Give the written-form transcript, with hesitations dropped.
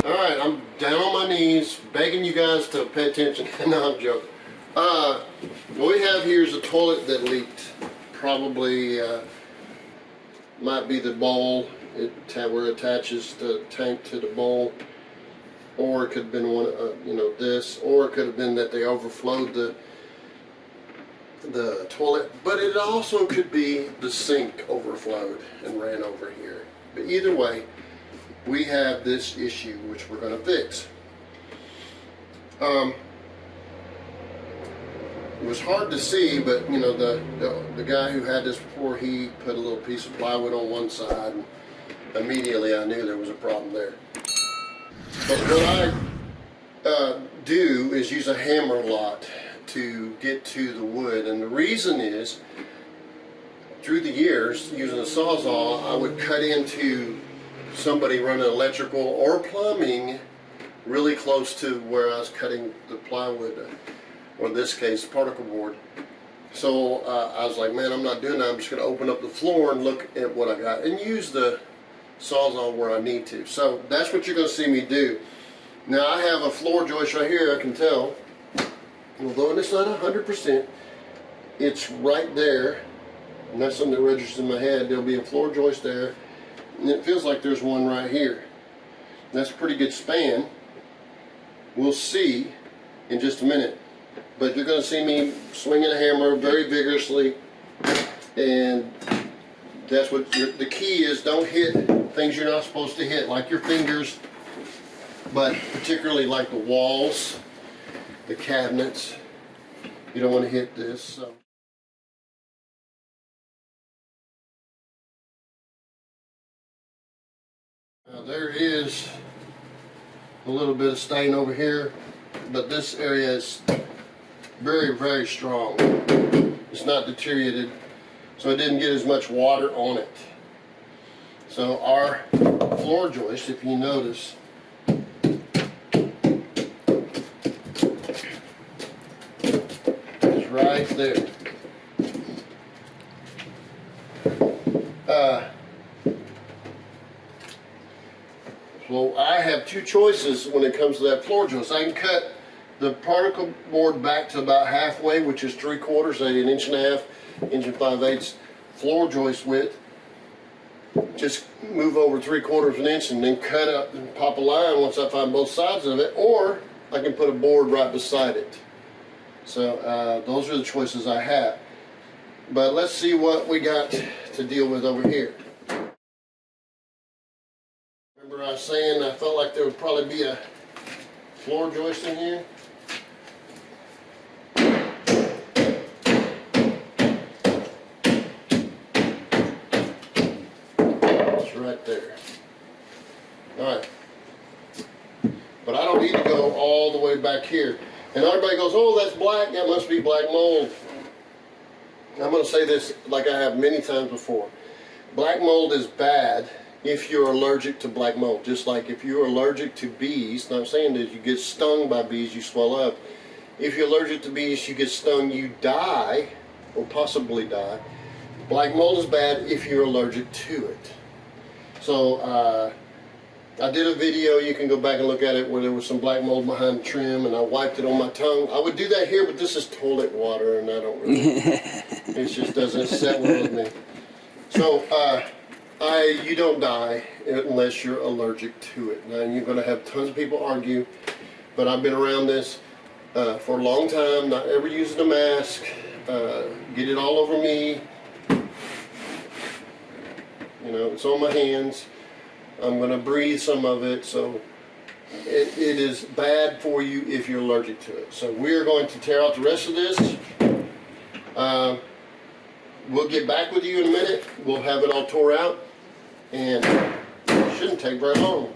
Alright, I'm down on my knees begging you guys to pay attention. No, I'm joking. What we have here is a toilet that leaked. Probably might be the bowl where it attaches the tank to the bowl, or it could have been one, this, or it could have been that they overflowed the toilet. But it also could be the sink overflowed and ran over here. But either way, we have this issue which we're going to fix. It was hard to see, but you know, the guy who had this before, he put a little piece of plywood on one side, and immediately I knew there was a problem there. But what I do is use a hammer a lot to get to the wood, and the reason is, through the years, using a Sawzall, I would cut into somebody running electrical or plumbing really close to where I was cutting the plywood, or in this case particle board. So I was like, man, I'm not doing that. I'm just going to open up the floor and look at what I got and use the Sawzall where I need to. So that's what you're going to see me do. Now I have a floor joist right here, I can tell, although it's not 100%, it's right there, and that's something that registers in my head. There'll be a floor joist there, and it feels like there's one right here. That's a pretty good span. We'll see in just a minute. But you're going to see me swinging a hammer very vigorously, and that's what the key is. Don't hit things you're not supposed to hit, like your fingers, but particularly like the walls, the cabinets. You don't want to hit this. So. Now there is a little bit of stain over here, but this area is very, very strong. It's not deteriorated, so it didn't get as much water on it. So our floor joist, if you notice, is right there. So I have two choices when it comes to that floor joist. I can cut the particle board back to about halfway, which is 3/4, say an 1.5 inches, 1 5/8 floor joist width. Just move over 3/4 of an inch and then cut up and pop a line once I find both sides of it, or I can put a board right beside it. So those are the choices I have. But let's see what we got to deal with over here. Remember I was saying I felt like there would probably be a floor joist in here? It's right there. Alright. But I don't need to go all the way back here. And everybody goes, oh, that's black, that must be black mold. I'm going to say this like I have many times before. Black mold is bad if you're allergic to black mold. Just like if you're allergic to bees, and I'm saying that you get stung by bees, you swell up. If you're allergic to bees, you get stung, you die, or possibly die. Black mold is bad if you're allergic to it. So I did a video, you can go back and look at it, where there was some black mold behind the trim, and I wiped it on my tongue. I would do that here, but this is toilet water, and I don't really, it just doesn't set well with me. So you don't die unless you're allergic to it. Now you're going to have tons of people argue, but I've been around this for a long time, not ever using a mask, get it all over me, you know, it's on my hands. I'm going to breathe some of it, so it is bad for you if you're allergic to it. So we're going to tear out the rest of this. We'll get back with you in a minute. We'll have it all tore out, and it shouldn't take very long.